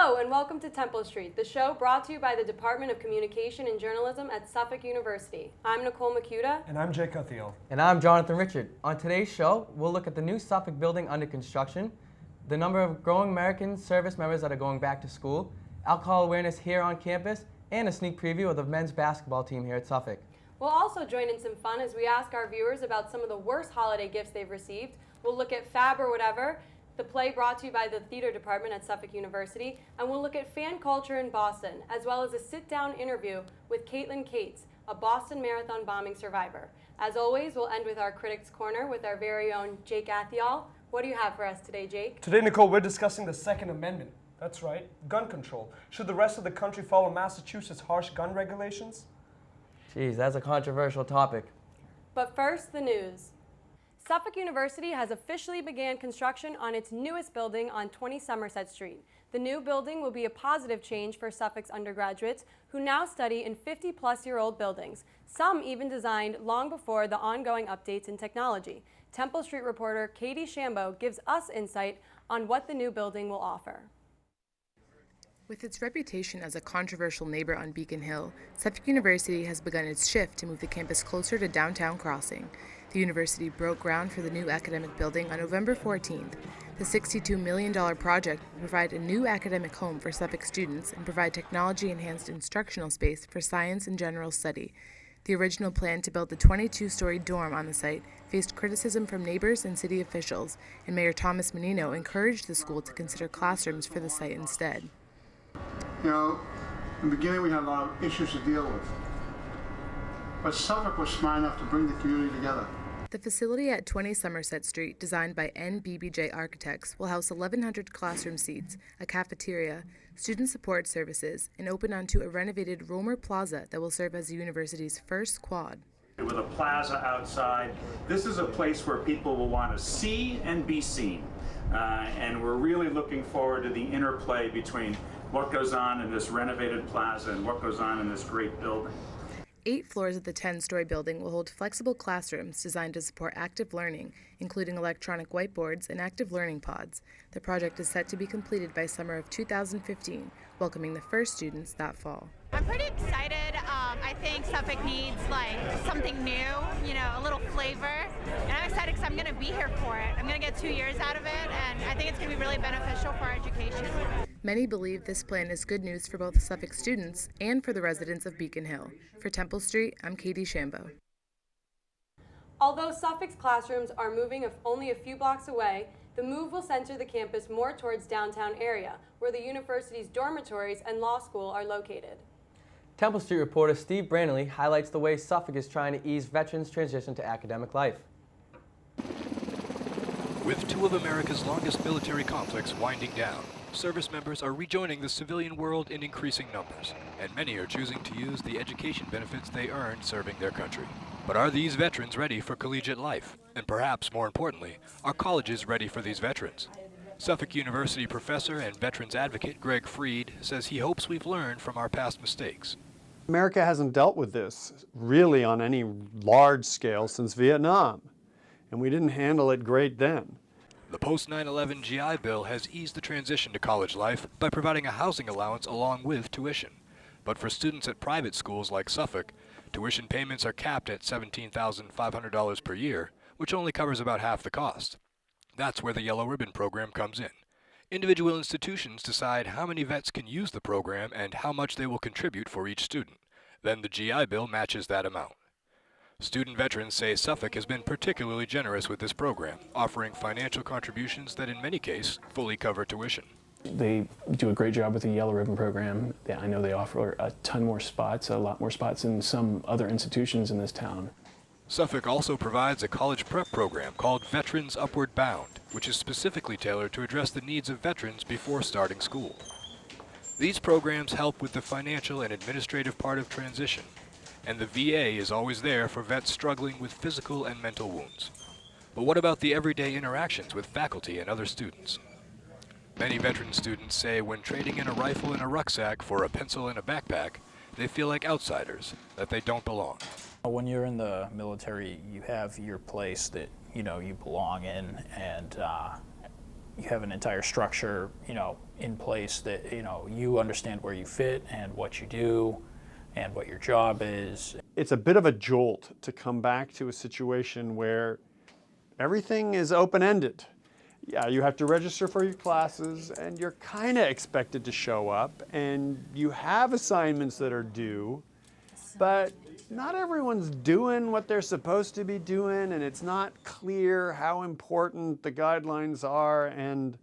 Hello and welcome to Temple Street, the show brought to you by the Department of Communication and Journalism at Suffolk University. I'm Nicole McCuda. And I'm Jake Athyal. And I'm Jonathan Richard. On today's show, we'll look at the new Suffolk building under construction, the number of growing American service members that are going back to school, alcohol awareness here on campus, and a sneak preview of the men's basketball team here at Suffolk. We'll also join in some fun as we ask our viewers about some of the worst holiday gifts they've received. We'll look at Fab or Whatever, the play brought to you by the theater department at Suffolk University, and we'll look at fan culture in Boston, as well as a sit-down interview with Caitlin Cates, a Boston Marathon bombing survivor. As always, we'll end with our Critics Corner with our very own Jake Athyal. What do you have for us today, Jake? Today, Nicole, we're discussing the Second Amendment. That's right, gun control. Should the rest of the country follow Massachusetts' harsh gun regulations? Geez, that's a controversial topic. But first, the news. Suffolk University has officially began construction on its newest building on 20 Somerset Street. The new building will be a positive change for Suffolk's undergraduates who now study in 50-plus-year-old buildings, some even designed long before the ongoing updates in technology. Temple Street reporter Katie Shambo gives us insight on what the new building will offer. With its reputation as a controversial neighbor on Beacon Hill, Suffolk University has begun its shift to move the campus closer to downtown Crossing. The university broke ground for the new academic building on November 14th. The $62 million project will provide a new academic home for Suffolk students and provide technology-enhanced instructional space for science and general study. The original plan to build the 22-story dorm on the site faced criticism from neighbors and city officials, and Mayor Thomas Menino encouraged the school to consider classrooms for the site instead. You know, in the beginning we had a lot of issues to deal with, but Suffolk was smart enough to bring the community together. The facility at 20 Somerset Street, designed by NBBJ Architects, will house 1,100 classroom seats, a cafeteria, student support services, and open onto a renovated Romer Plaza that will serve as the university's first quad. With a plaza outside, this is a place where people will want to see and be seen. And we're really looking forward to the interplay between what goes on in this renovated plaza and what goes on in this great building. 8 floors of the 10-story building will hold flexible classrooms designed to support active learning, including electronic whiteboards and active learning pods. The project is set to be completed by summer of 2015, welcoming the first students that fall. I'm pretty excited. I think Suffolk needs something new, a little flavor. And I'm excited because I'm going to be here for it. I'm going to get 2 years out of it, and I think it's going to be really beneficial for our education. Many believe this plan is good news for both Suffolk students and for the residents of Beacon Hill. For Temple Street, I'm Katie Shambo. Although Suffolk's classrooms are moving only a few blocks away, the move will center the campus more towards downtown area, where the university's dormitories and law school are located. Temple Street reporter Steve Brannelly highlights the way Suffolk is trying to ease veterans' transition to academic life. With 2 of America's longest military conflicts winding down, service members are rejoining the civilian world in increasing numbers, and many are choosing to use the education benefits they earned serving their country. But are these veterans ready for collegiate life? And perhaps more importantly, are colleges ready for these veterans? Suffolk University professor and veterans advocate Greg Freed says he hopes we've learned from our past mistakes. America hasn't dealt with this really on any large scale since Vietnam, and we didn't handle it great then. The post-9/11 GI Bill has eased the transition to college life by providing a housing allowance along with tuition. But for students at private schools like Suffolk, tuition payments are capped at $17,500 per year, which only covers about half the cost. That's where the Yellow Ribbon program comes in. Individual institutions decide how many vets can use the program and how much they will contribute for each student. Then the GI Bill matches that amount. Student veterans say Suffolk has been particularly generous with this program, offering financial contributions that in many cases fully cover tuition. They do a great job with the Yellow Ribbon program. I know they offer a ton more spots, a lot more spots than some other institutions in this town. Suffolk also provides a college prep program called Veterans Upward Bound, which is specifically tailored to address the needs of veterans before starting school. These programs help with the financial and administrative part of transition, and the VA is always there for vets struggling with physical and mental wounds. But what about the everyday interactions with faculty and other students? Many veteran students say when trading in a rifle and a rucksack for a pencil and a backpack, they feel like outsiders, that they don't belong. When you're in the military, you have your place that you belong in, and you have an entire structure, in place that, you understand where you fit and what you do and what your job is. It's a bit of a jolt to come back to a situation where everything is open-ended. Yeah, you have to register for your classes and you're kind of expected to show up and you have assignments that are due, but not everyone's doing what they're supposed to be doing, and it's not clear how important the guidelines are, and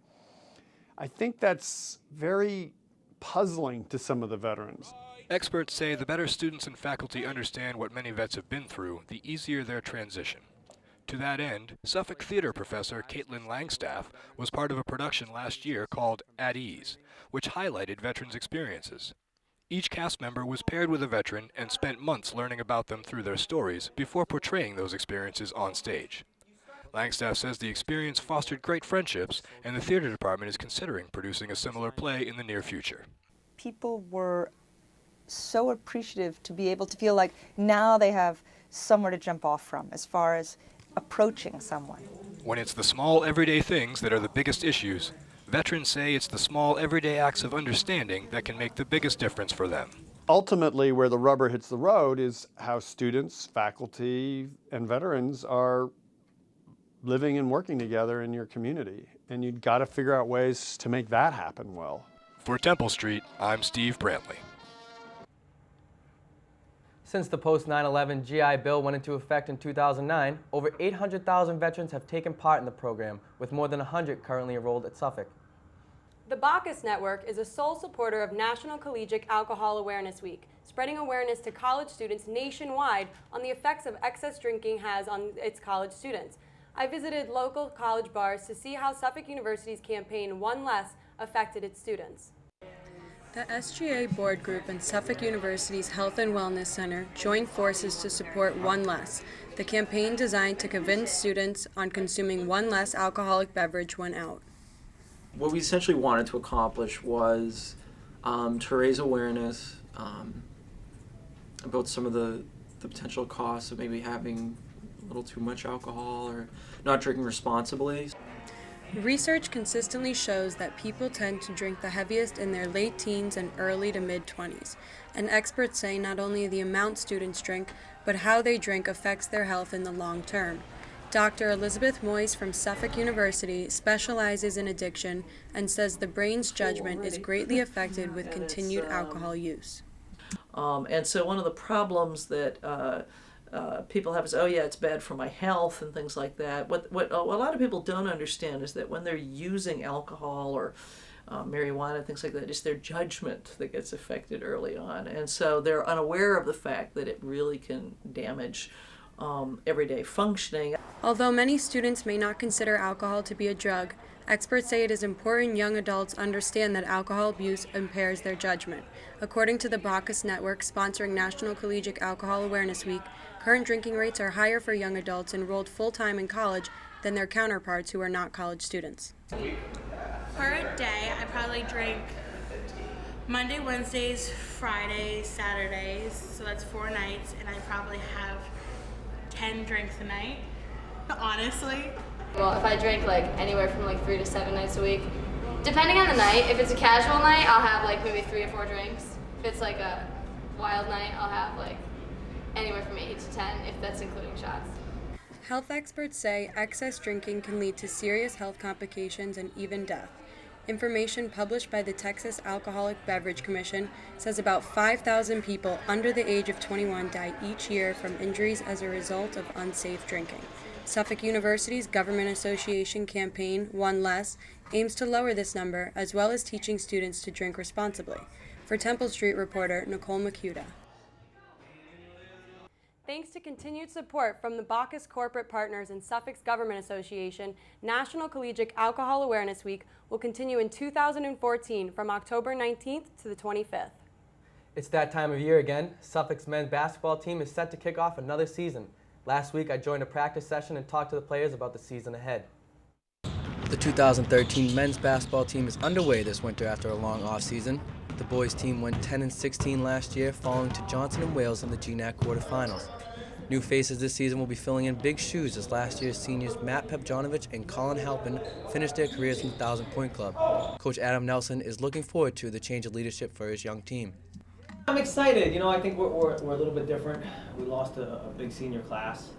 I think that's very puzzling to some of the veterans. Experts say the better students and faculty understand what many vets have been through, the easier their transition. To that end, Suffolk theater professor Caitlin Langstaff was part of a production last year called At Ease, which highlighted veterans' experiences. Each cast member was paired with a veteran and spent months learning about them through their stories before portraying those experiences on stage. Langstaff says the experience fostered great friendships, and the theater department is considering producing a similar play in the near future. People were so appreciative to be able to feel like now they have somewhere to jump off from as far as approaching someone. When it's the small everyday things that are the biggest issues, veterans say it's the small everyday acts of understanding that can make the biggest difference for them. Ultimately, where the rubber hits the road is how students, faculty, and veterans are living and working together in your community. And you've got to figure out ways to make that happen well. For Temple Street, I'm Steve Brantley. Since the post-9/11 GI Bill went into effect in 2009, over 800,000 veterans have taken part in the program, with more than 100 currently enrolled at Suffolk. The Bacchus Network is a sole supporter of National Collegiate Alcohol Awareness Week, spreading awareness to college students nationwide on the effects of excess drinking has on its college students. I visited local college bars to see how Suffolk University's campaign One Less affected its students. The SGA Board Group and Suffolk University's Health and Wellness Center joined forces to support One Less, the campaign designed to convince students on consuming one less alcoholic beverage when out. What we essentially wanted to accomplish was to raise awareness about some of the potential costs of maybe having a little too much alcohol or not drinking responsibly. Research consistently shows that people tend to drink the heaviest in their late teens and early to mid-20s, and experts say not only the amount students drink, but how they drink affects their health in the long term. Dr. Elizabeth Moyes from Suffolk University specializes in addiction and says the brain's judgment is greatly affected with continued alcohol use. And so one of the problems that people have is, oh yeah, it's bad for my health and things like that. What a lot of people don't understand is that when they're using alcohol or marijuana and things like that, it's their judgment that gets affected early on. And so they're unaware of the fact that it really can damage everyday functioning. Although many students may not consider alcohol to be a drug, experts say it is important young adults understand that alcohol abuse impairs their judgment. According to the Bacchus Network sponsoring National Collegiate Alcohol Awareness Week, current drinking rates are higher for young adults enrolled full-time in college than their counterparts who are not college students. Per day, I probably drink Monday, Wednesdays, Fridays, Saturdays, so that's 4 nights, and I probably have 10 drinks a night, honestly. Well, if I drink anywhere from 3 to 7 nights a week, depending on the night, if it's a casual night, I'll have maybe 3 or 4 drinks. If it's a wild night, I'll have anywhere from 8 to 10, if that's including shots. Health experts say excess drinking can lead to serious health complications and even death. Information published by the Texas Alcoholic Beverage Commission says about 5,000 people under the age of 21 die each year from injuries as a result of unsafe drinking. Suffolk University's Government Association campaign, One Less, aims to lower this number as well as teaching students to drink responsibly. For Temple Street reporter Nicole McCuda. Thanks to continued support from the Bacchus Corporate Partners and Suffolk's Government Association, National Collegiate Alcohol Awareness Week will continue in 2014 from October 19th to the 25th. It's that time of year again. Suffolk's men's basketball team is set to kick off another season. Last week, I joined a practice session and talked to the players about the season ahead. The 2013 men's basketball team is underway this winter after a long off-season. The boys team went 10-16 last year, falling to Johnson & Wales in the GNAC quarterfinals. New faces this season will be filling in big shoes as last year's seniors Matt Pepjonovich and Colin Halpin finished their careers in the 1,000-point club. Coach Adam Nelson is looking forward to the change of leadership for his young team. I'm excited. You know, I think we're a little bit different. We lost a big senior class,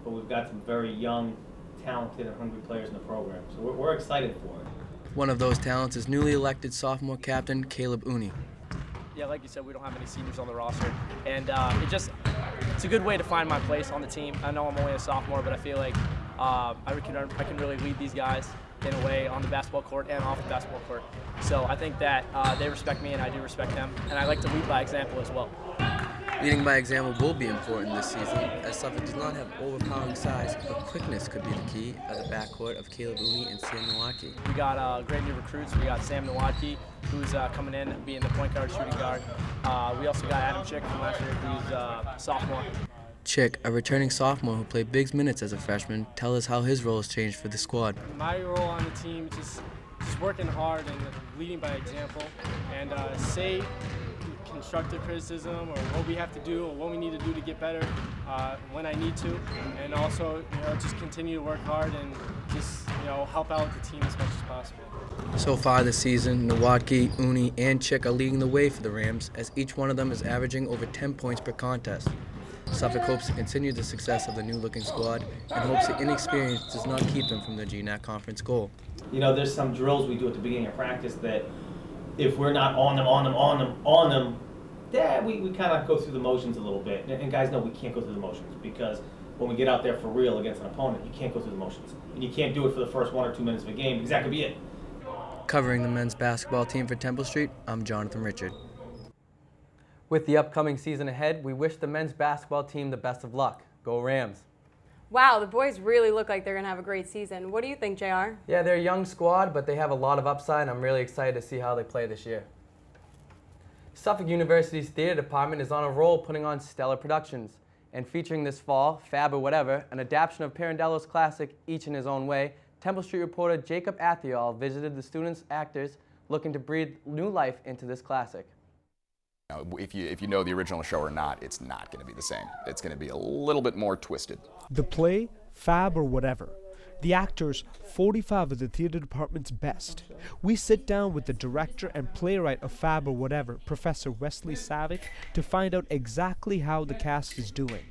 but we've got some very young, talented, and hungry players in the program. So we're excited for it. One of those talents is newly elected sophomore captain Caleb Uni. Yeah, like you said, we don't have any seniors on the roster, and it's a good way to find my place on the team. I know I'm only a sophomore, but I feel like I can really lead these guys in a way on the basketball court and off the basketball court. So I think that they respect me and I do respect them, and I like to lead by example as well. Leading by example will be important this season, as Suffolk does not have overpowering size, but quickness could be the key at the backcourt of Caleb Uni and Sam Nowotny. We got great new recruits. We got Sam Nowotny, who's coming in, being the point guard, shooting guard. We also got Adam Chick from last year, who's a sophomore. Chick, a returning sophomore who played big minutes as a freshman, tell us how his role has changed for the squad. My role on the team is just working hard and leading by example, and say constructive criticism or what we have to do or what we need to do to get better when I need to, and also just continue to work hard and just help out the team as much as possible. So far this season, Nowotny, Uni, and Chick are leading the way for the Rams, as each one of them is averaging over 10 points per contest. Suffolk hopes to continue the success of the new-looking squad and hopes the inexperience does not keep them from their GNAC conference goal. You know, there's some drills we do at the beginning of practice that if we're not on them, yeah, we kind of go through the motions a little bit. And guys know we can't go through the motions because when we get out there for real against an opponent, you can't go through the motions. And you can't do it for the first 1 or 2 minutes of a game because that could be it. Covering the men's basketball team for Temple Street, I'm Jonathan Richard. With the upcoming season ahead, we wish the men's basketball team the best of luck. Go Rams. Wow, the boys really look like they're going to have a great season. What do you think, JR? Yeah, they're a young squad, but they have a lot of upside. I'm really excited to see how they play this year. Suffolk University's theater department is on a roll putting on stellar productions. And featuring this fall, Fab or Whatever, an adaptation of Pirandello's classic Each in His Own Way, Temple Street reporter Jacob Athyal visited the students' actors looking to breathe new life into this classic. If you know the original show or not, it's not going to be the same. It's going to be a little bit more twisted. The play, Fab or Whatever. The actors, 45 of the theater department's best. We sit down with the director and playwright of Fab or Whatever, Professor Wesley Savick, to find out exactly how the cast is doing.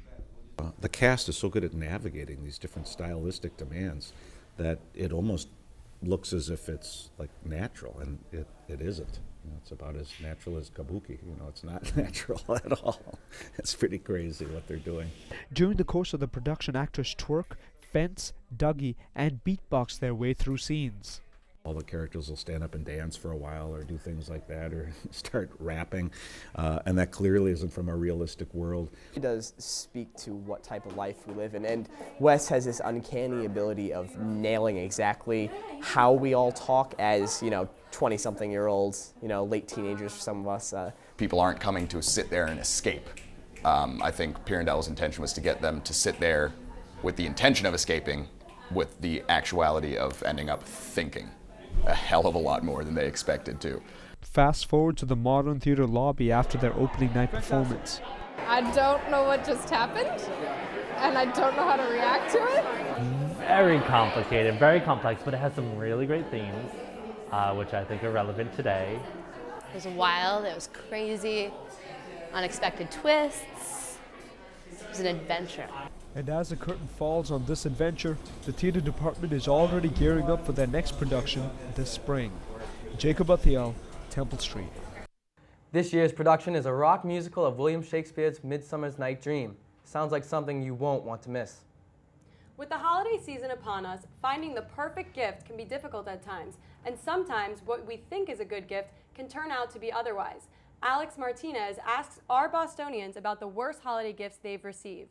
The cast is so good at navigating these different stylistic demands that it almost looks as if it's like natural, and it isn't. It's about as natural as kabuki. It's not natural at all. It's pretty crazy what they're doing. During the course of the production, actors twerk, fence, Dougie, and beatbox their way through scenes. All the characters will stand up and dance for a while or do things like that or start rapping, and that clearly isn't from a realistic world. It does speak to what type of life we live in, and Wes has this uncanny ability of nailing exactly how we all talk as, 20-something-year-olds, late teenagers for some of us. People aren't coming to sit there and escape. I think Pirandello's intention was to get them to sit there with the intention of escaping, with the actuality of ending up thinking a hell of a lot more than they expected to. Fast forward to the Modern Theatre lobby after their opening night performance. I don't know what just happened, and I don't know how to react to it. Very complicated, very complex, but it has some really great themes, which I think are relevant today. It was wild, it was crazy, unexpected twists. It was an adventure. And as the curtain falls on this adventure, the theatre department is already gearing up for their next production this spring. Jacob Athyal, Temple Street. This year's production is a rock musical of William Shakespeare's Midsummer's Night Dream. Sounds like something you won't want to miss. With the holiday season upon us, finding the perfect gift can be difficult at times, and sometimes what we think is a good gift can turn out to be otherwise. Alex Martinez asks our Bostonians about the worst holiday gifts they've received.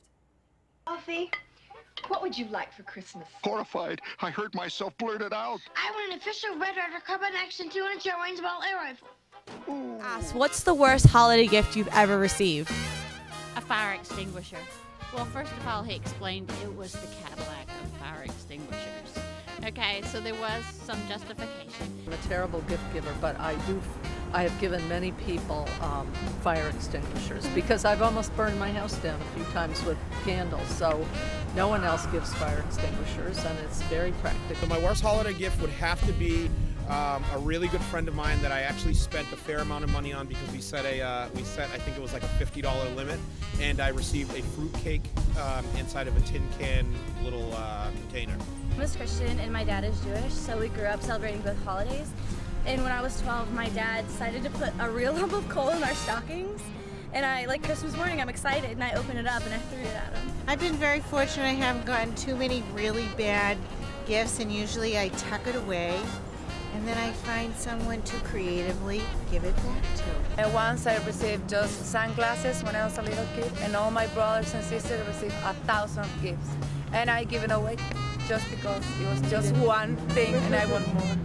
Alfie, what would you like for Christmas? Horrified, I heard myself blurt it out. I want an official Red Ryder Carbine Action 2-inch air-range ball air rifle. Ask, what's the worst holiday gift you've ever received? A fire extinguisher. Well, first of all, he explained it was the Cadillac of fire extinguishers. Okay, so there was some justification. I'm a terrible gift giver, but I do I have given many people fire extinguishers because I've almost burned my house down a few times with candles. So no one else gives fire extinguishers, and it's very practical. So my worst holiday gift would have to be a really good friend of mine that I actually spent a fair amount of money on because we set I think it was like a $50 limit, and I received a fruit cake inside of a tin can little container. I'm a Christian and my dad is Jewish, so we grew up celebrating both holidays. And when I was 12, my dad decided to put a real lump of coal in our stockings. And like Christmas morning, I'm excited, and I opened it up and I threw it at him. I've been very fortunate. I haven't gotten too many really bad gifts, and usually I tuck it away. And then I find someone to creatively give it back to. Once I received just sunglasses when I was a little kid, and all my brothers and sisters received 1,000 gifts. And I give it away just because it was just one thing and I want more.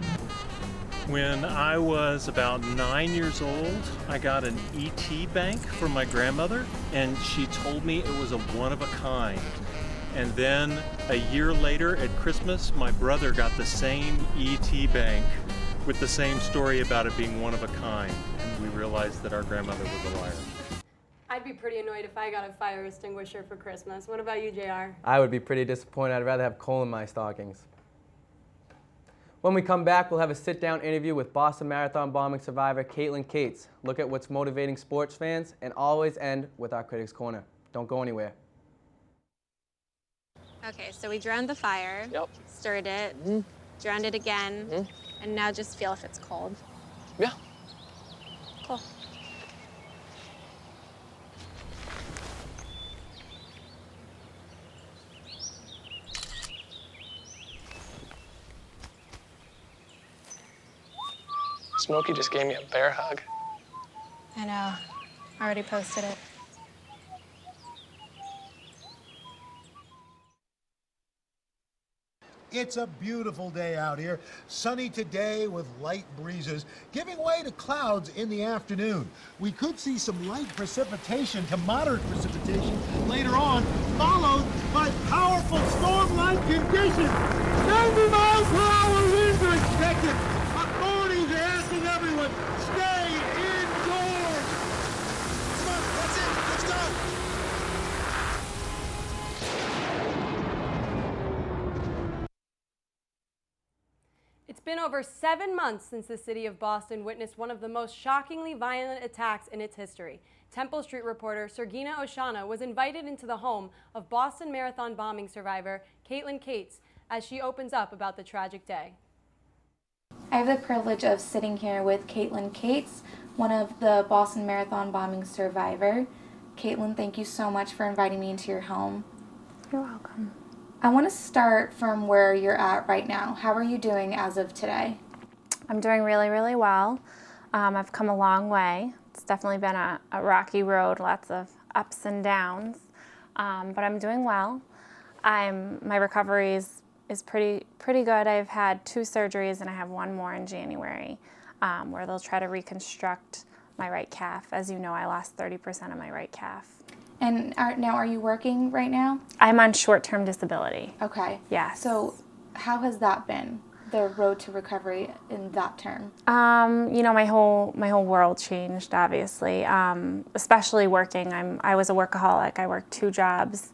When I was about 9 years old, I got an ET bank from my grandmother, and she told me it was a one of a kind. And then a year later at Christmas, my brother got the same ET bank with the same story about it being one of a kind. And we realized that our grandmother was a liar. I'd be pretty annoyed if I got a fire extinguisher for Christmas. What about you, JR? I would be pretty disappointed. I'd rather have coal in my stockings. When we come back, we'll have a sit-down interview with Boston Marathon bombing survivor Caitlin Cates. Look at what's motivating sports fans, and always end with our Critics Corner. Don't go anywhere. Okay, so we drowned the fire, stirred it, drowned it again, and now just feel if it's cold. Yeah. Cool. Smokey just gave me a bear hug. I know. I already posted it. It's a beautiful day out here. Sunny today with light breezes, giving way to clouds in the afternoon. We could see some light precipitation to moderate precipitation later on, followed by powerful storm-like conditions. 90 miles per hour winds are expected. Authorities are asking everyone, stay indoors. Come on, that's it. Let's go. It's been over 7 months since the city of Boston witnessed one of the most shockingly violent attacks in its history. Temple Street reporter Sergina Oshana was invited into the home of Boston Marathon bombing survivor Caitlin Cates as she opens up about the tragic day. I have the privilege of sitting here with Caitlin Cates, one of the Boston Marathon bombing survivor. Caitlin, thank you so much for inviting me into your home. You're welcome. I want to start from where you're at right now. How are you doing as of today? I'm doing really, really well. I've come a long way. It's definitely been a rocky road, lots of ups and downs, but I'm doing well. My recovery is pretty good. I've had 2 surgeries and I have 1 more in January where they'll try to reconstruct my right calf. As you know, I lost 30% of my right calf. And now are you working right now? I'm on short-term disability. Okay. Yes. So how has that been, the road to recovery in that term? You know, my whole world changed, obviously, especially working. I was a workaholic. I worked 2 jobs.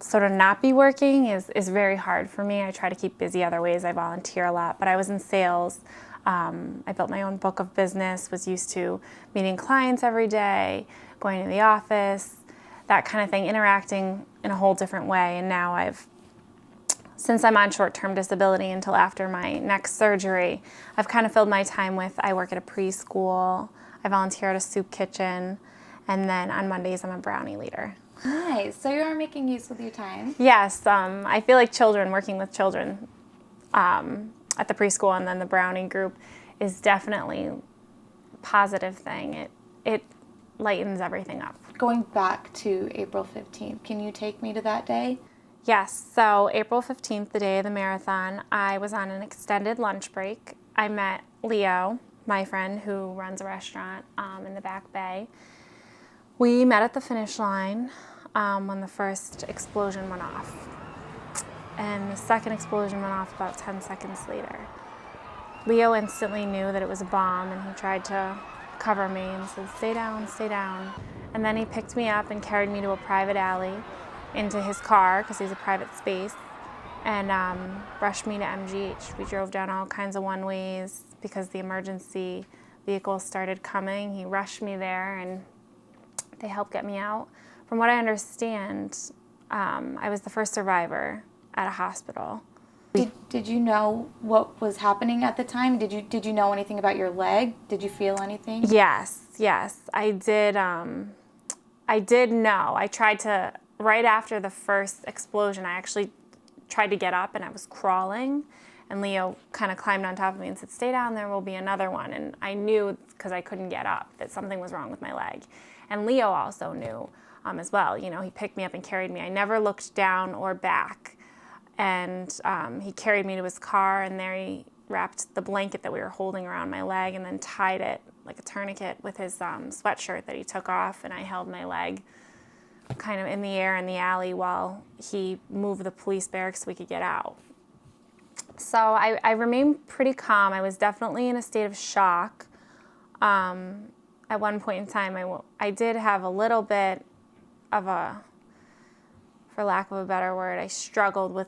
So to not be working is very hard for me. I try to keep busy other ways. I volunteer a lot, but I was in sales. I built my own book of business, was used to meeting clients every day, going to the office, that kind of thing, interacting in a whole different way. And now since I'm on short-term disability until after my next surgery, I've kind of filled my time with, I work at a preschool, I volunteer at a soup kitchen, and then on Mondays I'm a brownie leader. Nice, so you are making use of your time. Yes, I feel like working with children at the preschool and then the brownie group is definitely a positive thing. It lightens everything up. Going back to April 15th, can you take me to that day? Yes, so April 15th, the day of the marathon, I was on an extended lunch break. I met Leo, my friend who runs a restaurant in the Back Bay. We met at the finish line when the first explosion went off. And the second explosion went off about 10 seconds later. Leo instantly knew that it was a bomb, and he tried to cover me and said, "Stay down, stay down." And then he picked me up and carried me to a private alley into his car, because he's a private space, and rushed me to MGH. We drove down all kinds of one-ways because the emergency vehicle started coming. He rushed me there, and they helped get me out. From what I understand, I was the first survivor at a hospital. Did you know what was happening at the time? Did you know anything about your leg? Did you feel anything? Yes, I did. I did know. I tried to, right after the first explosion, I actually tried to get up, and I was crawling, and Leo kind of climbed on top of me and said, "Stay down, there will be another one." And I knew, because I couldn't get up, that something was wrong with my leg. And Leo also knew as well. You know, he picked me up and carried me. I never looked down or back. And he carried me to his car, and there he wrapped the blanket that we were holding around my leg and then tied it like a tourniquet with his sweatshirt that he took off, and I held my leg kind of in the air in the alley while he moved the police barracks so we could get out. So I remained pretty calm. I was definitely in a state of shock. At one point in time, I did have a little bit of a, for lack of a better word, I struggled with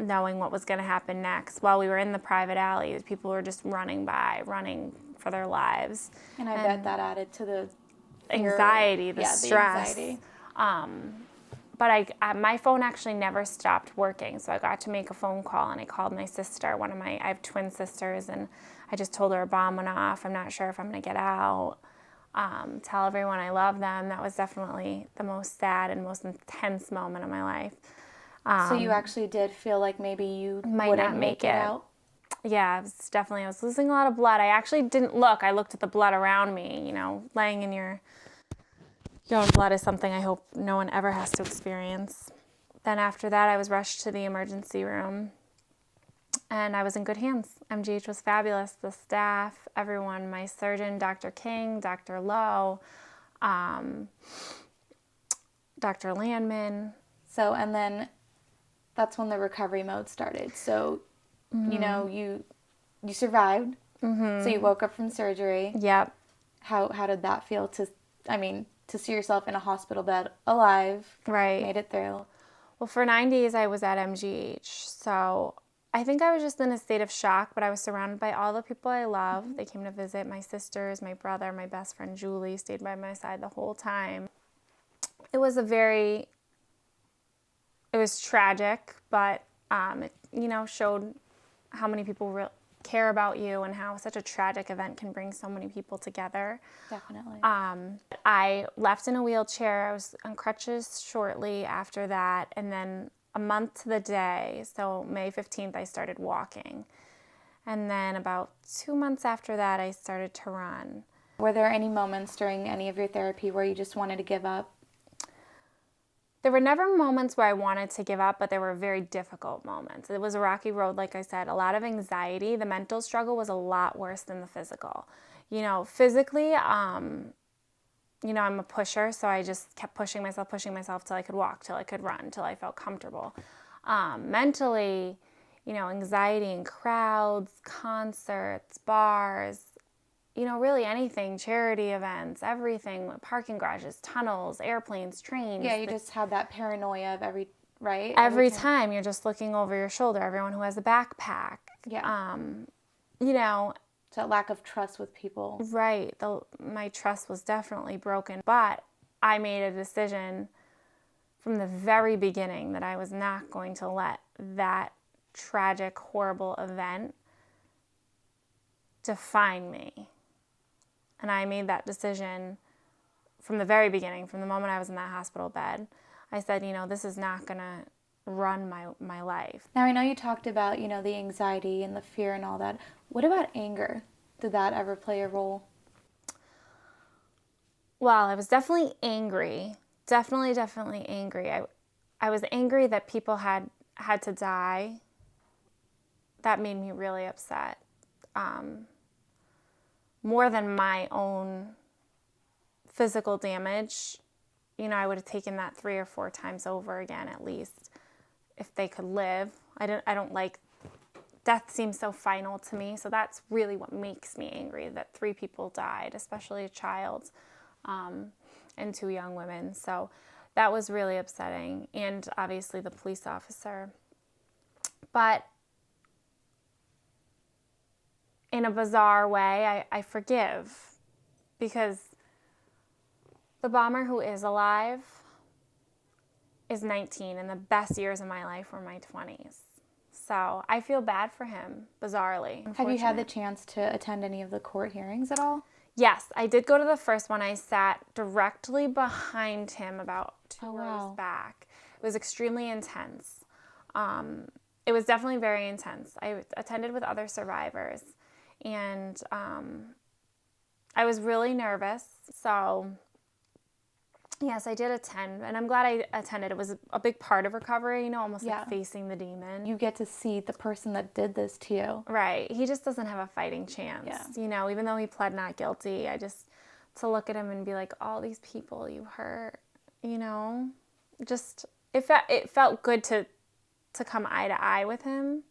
knowing what was going to happen next. While we were in the private alley, people were just running by, running for their lives. And I bet that added to the anxiety, the stress. The anxiety. But my phone actually never stopped working, so I got to make a phone call, and I called my sister, I have twin sisters, and I just told her a bomb went off. I'm not sure if I'm going to get out. Tell everyone I love them. That was definitely the most sad and most intense moment of my life. So you actually did feel like maybe you might wouldn't not make it out? Yeah, I was losing a lot of blood. I actually didn't look. I looked at the blood around me. You know, laying in your own blood is something I hope no one ever has to experience. Then after that, I was rushed to the emergency room, and I was in good hands. MGH was fabulous. The staff, everyone, my surgeon, Dr. King, Dr. Lowe, Dr. Landman. So, and then that's when the recovery mode started. So, you know, you survived. So you woke up from surgery. Yep. How did that feel to see yourself in a hospital bed alive? Right. Made it through. Well, for 9 days I was at MGH. So I think I was just in a state of shock, but I was surrounded by all the people I love. They came to visit, my sisters, my brother, my best friend Julie stayed by my side the whole time. It was tragic, but it, showed how many people care about you and how such a tragic event can bring so many people together. Definitely. I left in a wheelchair. I was on crutches shortly after that, and then a month to the day, so May 15th, I started walking. And then about 2 months after that, I started to run. Were there any moments during any of your therapy where you just wanted to give up? There were never moments where I wanted to give up, but there were very difficult moments. It was a rocky road, like I said, a lot of anxiety. The mental struggle was a lot worse than the physical. Physically, I'm a pusher, so I just kept pushing myself till I could walk, till I could run, till I felt comfortable. Mentally, anxiety in crowds, concerts, bars, really anything, charity events, everything, parking garages, tunnels, airplanes, trains. Yeah, you just had that paranoia of right? Every time you're just looking over your shoulder, everyone who has a backpack. Yeah. So that lack of trust with people. Right. My trust was definitely broken, but I made a decision from the very beginning that I was not going to let that tragic, horrible event define me. And I made that decision from the very beginning, from the moment I was in that hospital bed. I said, this is not going to run my life. Now, I know you talked about, the anxiety and the fear and all that. What about anger? Did that ever play a role? Well, I was definitely angry. Definitely angry. I was angry that people had to die. That made me really upset. More than my own physical damage, I would have taken that 3 or 4 times over again at least if they could live. I don't like death seems so final to me. So that's really what makes me angry, that 3 people died, especially a child and 2 young women. So that was really upsetting, and obviously the police officer. But in a bizarre way, I forgive, because the bomber who is alive is 19, and the best years of my life were my 20s. So I feel bad for him, bizarrely. Have you had the chance to attend any of the court hearings at all? Yes, I did go to the first one. I sat directly behind him about 2 rows back. It was extremely intense. It was definitely very intense. I attended with other survivors, and I was really nervous. So yes, I did attend, and I'm glad I attended. It was a big part of recovery, you know, almost like facing the demon. You get to see the person that did this to you. Right. He just doesn't have a fighting chance. You know, even though he pled not guilty, to look at him and be like, all these people you hurt, you know, it felt good to come eye to eye with him.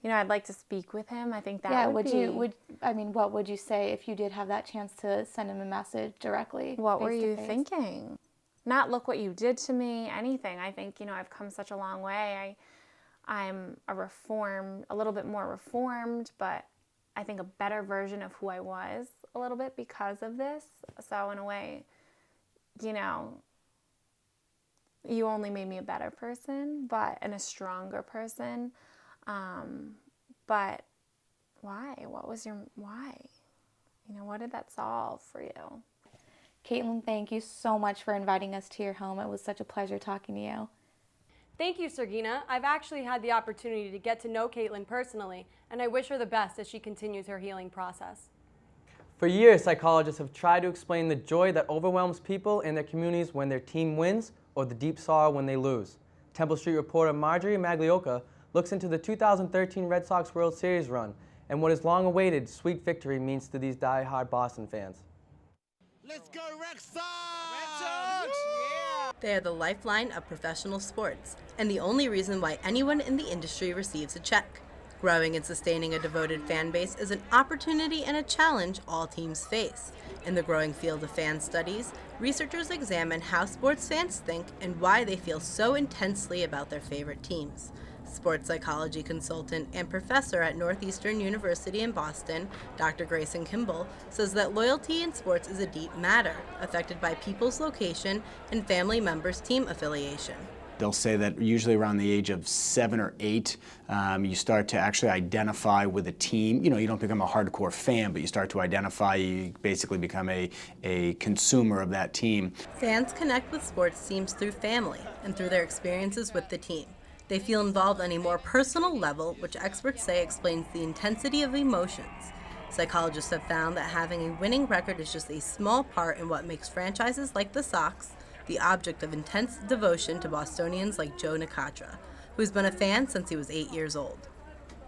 You know, I'd like to speak with him. I think that would be... what would you say if you did have that chance to send him a message directly? What were you thinking? Not look what you did to me, anything. I think, you know, I've come such a long way. I'm a little bit more reformed, but I think a better version of who I was a little bit because of this. So in a way, you know, you only made me a better person, and a stronger person. But why? What was your why? You know, what did that solve for you? Caitlin, thank you so much for inviting us to your home. It was such a pleasure talking to you. Thank you, Sergina. I've actually had the opportunity to get to know Caitlin personally, and I wish her the best as she continues her healing process. For years, psychologists have tried to explain the joy that overwhelms people in their communities when their team wins, or the deep sorrow when they lose. Temple Street reporter Marjorie Maglioka looks into the 2013 Red Sox World Series run and what his long-awaited sweet victory means to these die-hard Boston fans. Let's go Red Sox! Red Sox! Yeah! They are the lifeline of professional sports, and the only reason why anyone in the industry receives a check. Growing and sustaining a devoted fan base is an opportunity and a challenge all teams face. In the growing field of fan studies, researchers examine how sports fans think and why they feel so intensely about their favorite teams. Sports psychology consultant and professor at Northeastern University in Boston, Dr. Grayson Kimball, says that loyalty in sports is a deep matter, affected by people's location and family members' team affiliation. They'll say that usually around the age of 7 or 8, you start to actually identify with a team. You know, you don't become a hardcore fan, but you start to identify, you basically become a consumer of that team. Fans connect with sports teams through family and through their experiences with the team. They feel involved on a more personal level, which experts say explains the intensity of emotions. Psychologists have found that having a winning record is just a small part in what makes franchises like the Sox the object of intense devotion to Bostonians like Joe Nicatra, who's been a fan since he was 8 years old.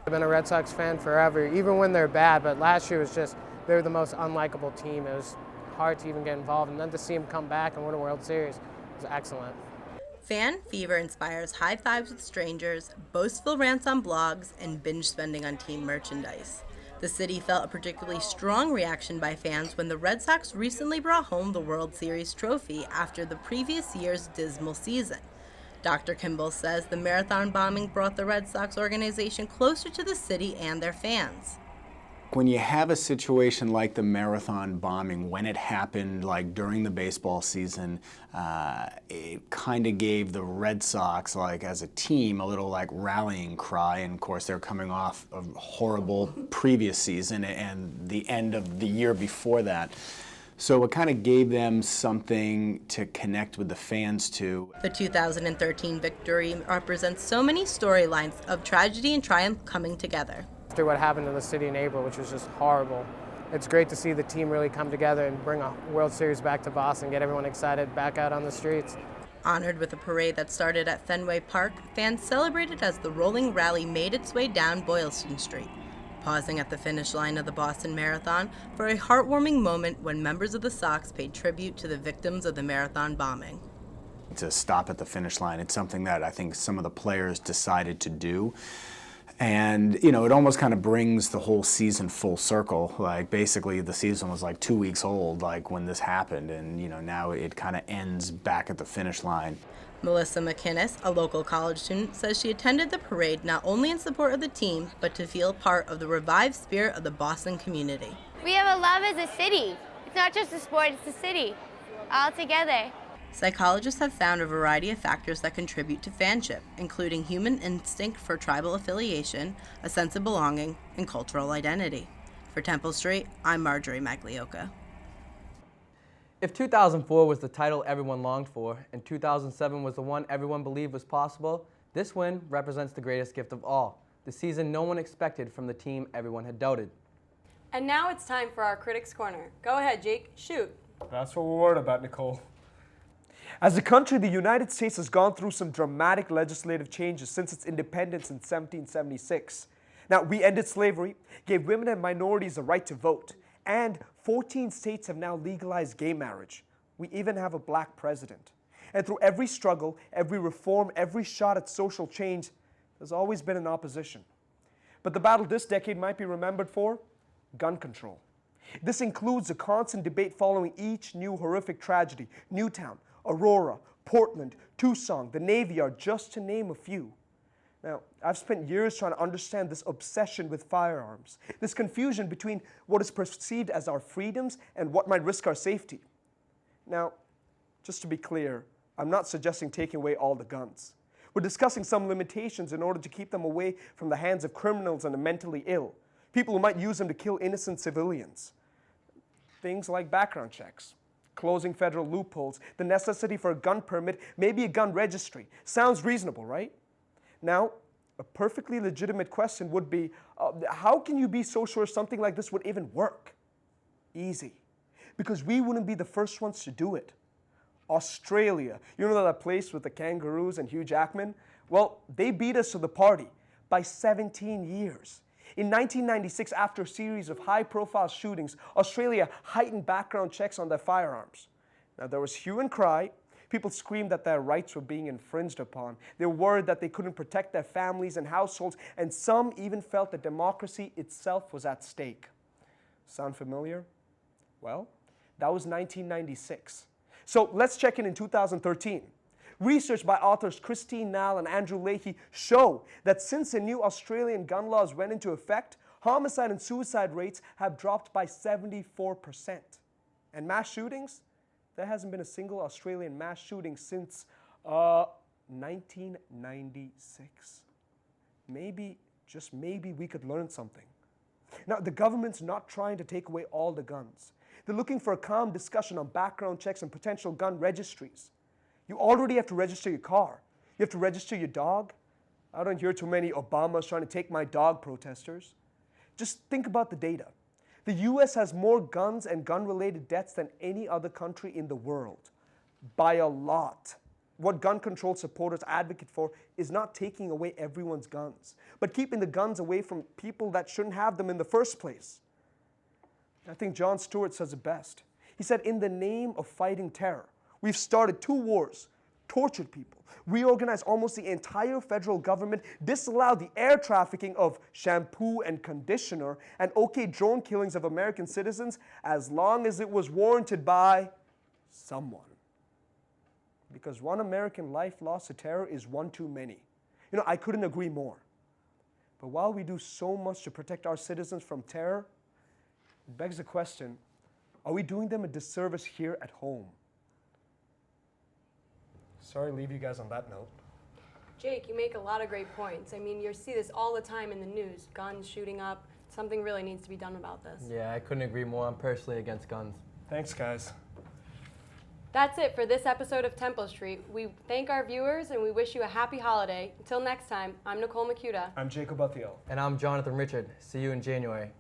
I've been a Red Sox fan forever, even when they're bad, but last year was just, they were the most unlikable team. It was hard to even get involved, and then to see them come back and win a World Series was excellent. Fan fever inspires high fives with strangers, boastful rants on blogs, and binge spending on team merchandise. The city felt a particularly strong reaction by fans when the Red Sox recently brought home the World Series trophy after the previous year's dismal season. Dr. Kimball says the marathon bombing brought the Red Sox organization closer to the city and their fans. When you have a situation like the marathon bombing, when it happened like during the baseball season, it kind of gave the Red Sox, like as a team, a little like rallying cry. And of course, they're coming off a horrible previous season and the end of the year before that. So it kind of gave them something to connect with the fans to. The 2013 victory represents so many storylines of tragedy and triumph coming together. After what happened in the city in April, which was just horrible, it's great to see the team really come together and bring a World Series back to Boston, get everyone excited back out on the streets. Honored with a parade that started at Fenway Park, fans celebrated as the rolling rally made its way down Boylston Street, pausing at the finish line of the Boston Marathon for a heartwarming moment when members of the Sox paid tribute to the victims of the marathon bombing. To stop at the finish line, it's something that I think some of the players decided to do. And, you know, it almost kind of brings the whole season full circle. Like, basically, the season was like 2 weeks old, like, when this happened. And, you know, now it kind of ends back at the finish line. Melissa McInnes, a local college student, says she attended the parade not only in support of the team, but to feel part of the revived spirit of the Boston community. We have a love as a city. It's not just a sport, it's a city. All together. Psychologists have found a variety of factors that contribute to fanship, including human instinct for tribal affiliation, a sense of belonging, and cultural identity. For Temple Street, I'm Marjorie Maglioka. If 2004 was the title everyone longed for, and 2007 was the one everyone believed was possible, this win represents the greatest gift of all, the season no one expected from the team everyone had doubted. And now it's time for our Critics Corner. Go ahead, Jake, shoot. That's what we're worried about, Nicole. As a country, the United States has gone through some dramatic legislative changes since its independence in 1776. Now, we ended slavery, gave women and minorities the right to vote, and 14 states have now legalized gay marriage. We even have a black president. And through every struggle, every reform, every shot at social change, there's always been an opposition. But the battle this decade might be remembered for gun control. This includes a constant debate following each new horrific tragedy: Newtown, Aurora, Portland, Tucson, the Navy Yard, just to name a few. Now, I've spent years trying to understand this obsession with firearms, this confusion between what is perceived as our freedoms and what might risk our safety. Now, just to be clear, I'm not suggesting taking away all the guns. We're discussing some limitations in order to keep them away from the hands of criminals and the mentally ill, people who might use them to kill innocent civilians. Things like background checks, closing federal loopholes, the necessity for a gun permit, maybe a gun registry. Sounds reasonable, right? Now, a perfectly legitimate question would be, how can you be so sure something like this would even work? Easy. Because we wouldn't be the first ones to do it. Australia, you know that place with the kangaroos and Hugh Jackman? Well, they beat us to the party by 17 years. In 1996, after a series of high-profile shootings, Australia heightened background checks on their firearms. Now, there was hue and cry. People screamed that their rights were being infringed upon. They were worried that they couldn't protect their families and households, and some even felt that democracy itself was at stake. Sound familiar? Well, that was 1996. So let's check in 2013. Research by authors Christine Nall and Andrew Leahy show that since the new Australian gun laws went into effect, homicide and suicide rates have dropped by 74%. And mass shootings? There hasn't been a single Australian mass shooting since 1996. Maybe, just maybe, we could learn something. Now, the government's not trying to take away all the guns. They're looking for a calm discussion on background checks and potential gun registries. You already have to register your car. You have to register your dog. I don't hear too many Obamas trying to take my dog protesters. Just think about the data. The US has more guns and gun-related deaths than any other country in the world, by a lot. What gun control supporters advocate for is not taking away everyone's guns, but keeping the guns away from people that shouldn't have them in the first place. I think Jon Stewart says it best. He said, in the name of fighting terror, we've started 2 wars, tortured people, reorganized almost the entire federal government, disallowed the air trafficking of shampoo and conditioner, and okayed drone killings of American citizens as long as it was warranted by someone. Because one American life lost to terror is one too many. You know, I couldn't agree more. But while we do so much to protect our citizens from terror, it begs the question, are we doing them a disservice here at home? Sorry to leave you guys on that note. Jake, you make a lot of great points. I mean, you see this all the time in the news, guns shooting up. Something really needs to be done about this. Yeah, I couldn't agree more. I'm personally against guns. Thanks, guys. That's it for this episode of Temple Street. We thank our viewers and we wish you a happy holiday. Until next time, I'm Nicole McCuda. I'm Jacob Athyal. And I'm Jonathan Richard. See you in January.